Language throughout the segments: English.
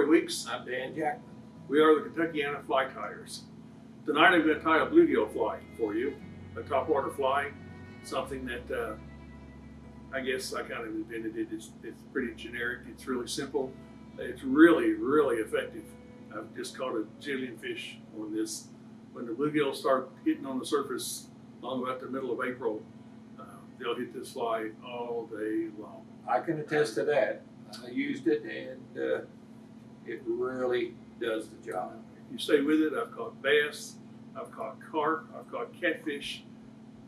Roy Weeks. I'm Dan Jackman. We are the Kentuckiana Fly Tyers. Tonight I'm going to tie a bluegill fly for you, a topwater fly, something that I guess I kind of invented it. It's pretty generic. It's really simple. It's really, really effective. I've just caught a jillion fish on this. When the bluegills start hitting on the surface along about the middle of April, they'll hit this fly all day long. I can attest to that. I used it and it really does the job. If you stay with it, I've caught bass, I've caught carp, I've caught catfish,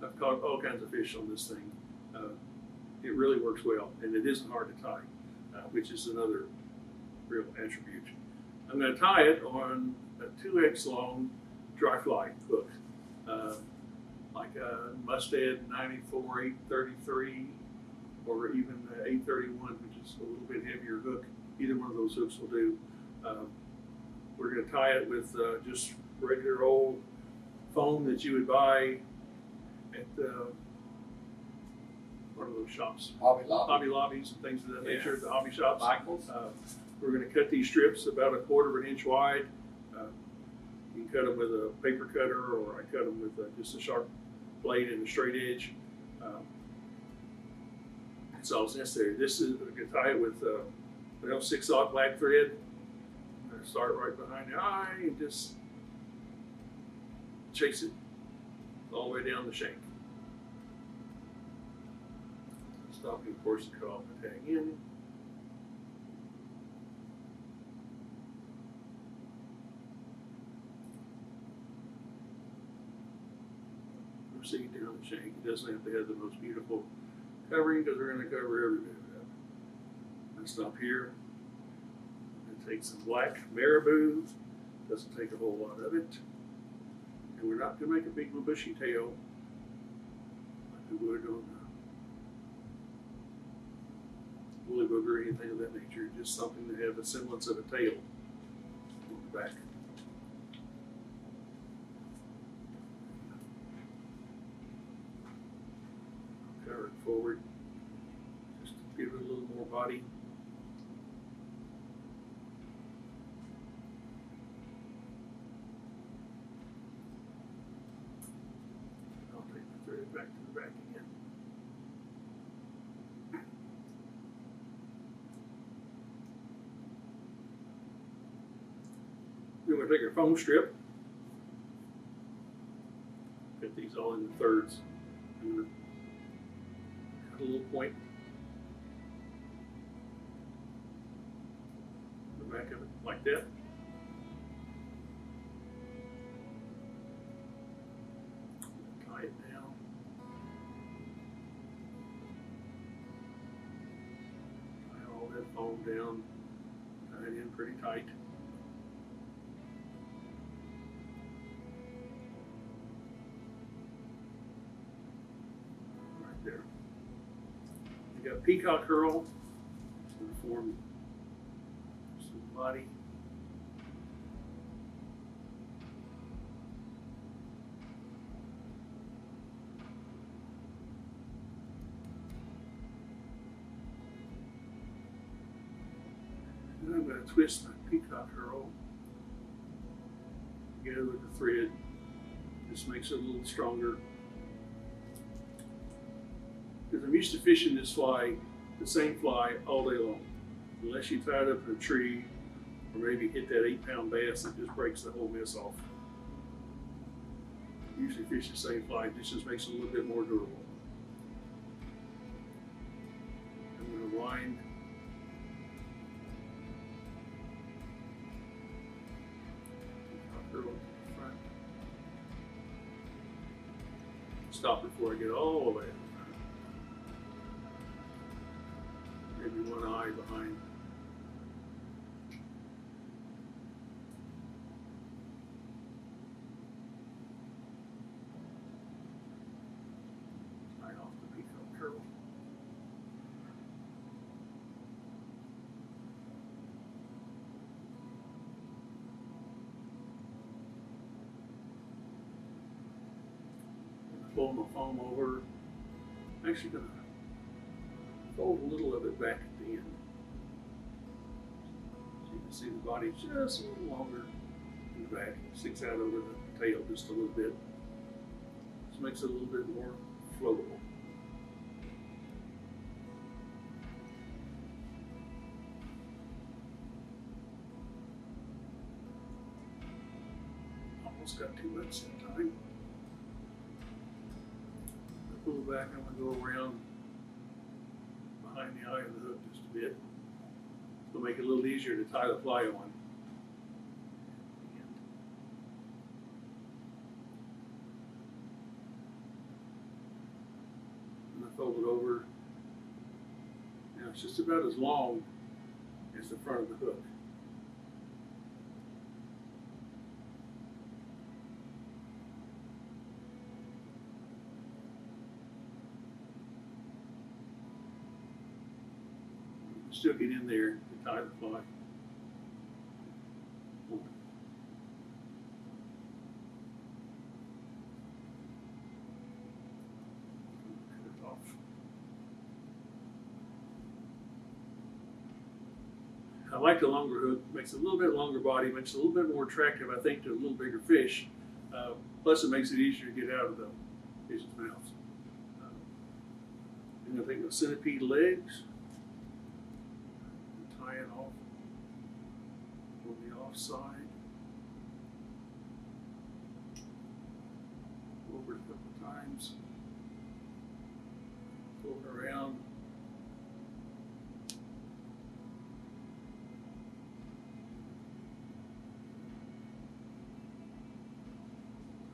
I've caught all kinds of fish on this thing. It really works well, and it isn't hard to tie, which is another real attribute. I'm going to tie it on a 2X long dry fly hook, like a Mustad 94 833 or even 831, which is a little bit heavier hook. Either one of those hooks will do. We're going to tie it with just regular old foam that you would buy at one of those shops. Hobby Lobbies and things of that nature, at the hobby shops. Michael's. We're going to cut these strips about 1/4 inch wide. You can cut them with a paper cutter, or I cut them with just a sharp blade and a straight edge. That's all that's necessary. This is, we're going to tie it with 6/0 black thread. I'm going to start right behind the eye and just chase it all the way down the shank. Stopping, of course, to cut off the tag in. Proceed down the shank. It doesn't have to have the most beautiful covering because we're going to cover every bit of it. I stop here and take some black Marabou. Doesn't take a whole lot of it. And we're not going to make a big bushy tail like we would on the woolly booger or anything of that nature. Just something to have a semblance of a tail on the back. Cover it forward, just to give it a little more body. I'll take the thread back to the back again. Then we'll take our foam strip, put these all in the thirds. A little point on the back of it, like that. Tie it down. Tie all that foam down. Tie it in pretty tight. Right there. You got Peacock Herl to form some body. And I'm going to twist my Peacock Herl together with the thread. This makes it a little stronger. Because I'm used to fishing this fly, the same fly, all day long. Unless you tie it up in a tree or maybe hit that 8-pound bass that just breaks the whole mess off. Usually fish the same fly, this just makes it a little bit more durable. I'm going to wind the front. Stop before I get all the way up. Maybe one eye behind. Tie off the Peacock Herl. Pull my foam over. I'm actually going to fold a little of it back at the end. So you See the body just a little longer in the back. It sticks out over the tail just a little bit. This makes it a little bit more floatable. Almost got too much that time. Pull back, I'm going to go around behind the eye of the hook just a bit. It'll make it a little easier to tie the fly on. And I fold it over. Now it's just about as long as the front of the hook. Still get in there to tie the fly. Cut it off. I like the longer hook. Makes it a little bit longer body. Makes it a little bit more attractive, I think, to a little bigger fish. Plus, it makes it easier to get out of the fish's mouth. And I think the centipede legs. Tie it off on the offside. Over it a couple times. Pull it around.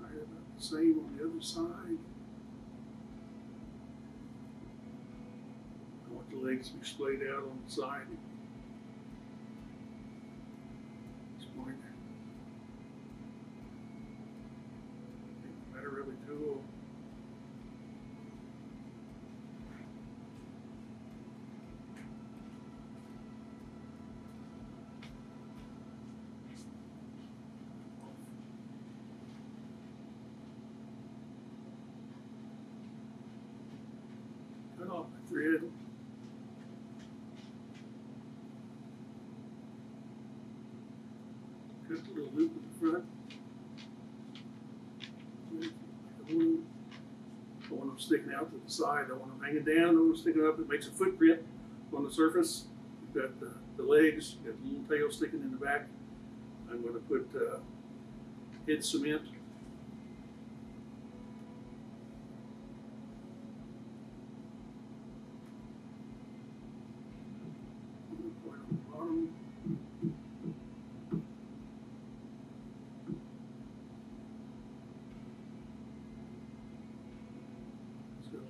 Tie it about the same on the other side. I want the legs to be splayed out on the side. Tool. Cut off the thread. Cut the little loop in the front. I want them sticking out to the side. I want them hanging down. I want them sticking up. It makes a footprint on the surface. You've got the legs. You've got the little tail sticking in the back. I'm going to put head cement. Point on the bottom.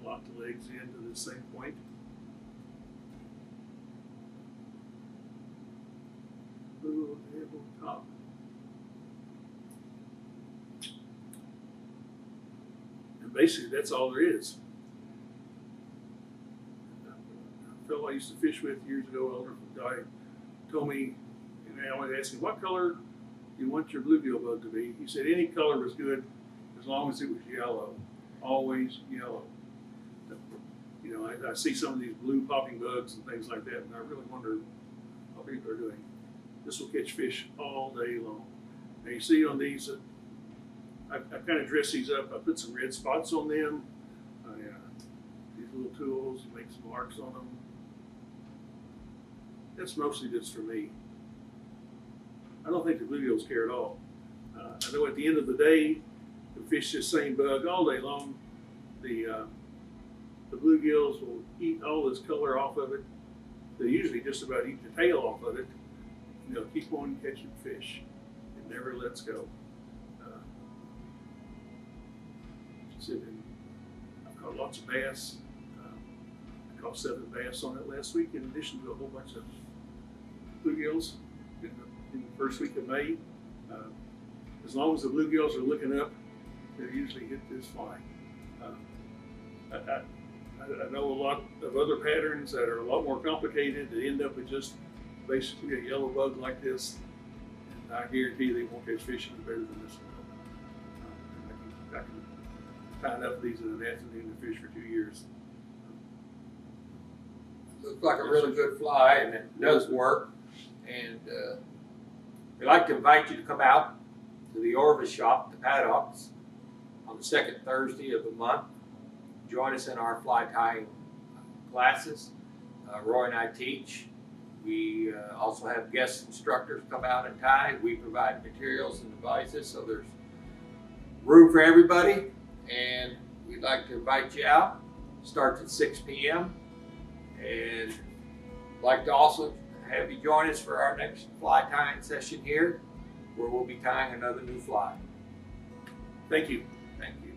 Lock the legs into the same point. Blue on top. And basically that's all there is. A fellow I used to fish with years ago, older guy, told me, and I always asked him, what color do you want your bluegill bug to be? He said any color was good as long as it was yellow. Always yellow. You know, I see some of these blue popping bugs and things like that, and I really wonder how people are doing. This will catch fish all day long. Now you see on these, I kind of dress these up. I put some red spots on them. These little tools, make some marks on them. That's mostly just for me. I don't think the bluegills care at all. I know at the end of the day, we fish this same bug all day long. The bluegills will eat all this color off of it. They usually just about eat the tail off of it. And they'll keep on catching fish. It never lets go. I've caught lots of bass. I caught 7 bass on it last week, in addition to a whole bunch of bluegills in the first week of May. As long as the bluegills are looking up, they'll usually hit this fly. I know a lot of other patterns that are a lot more complicated that end up with just basically a yellow bug like this. And I guarantee they won't catch fish any better than this one. I can tie enough of these in an afternoon to fish for 2 years. Looks like a really good fly, and it does work. And We'd like to invite you to come out to the Orvis shop, the Paddocks, on the second Thursday of the month. Join us in our fly tying classes. Roy and I teach. We also have guest instructors come out and tie. We provide materials and devices, so there's room for everybody. And we'd like to invite you out. Starts at 6 p.m. And like to also have you join us for our next fly tying session here, where we'll be tying another new fly. Thank you. Thank you.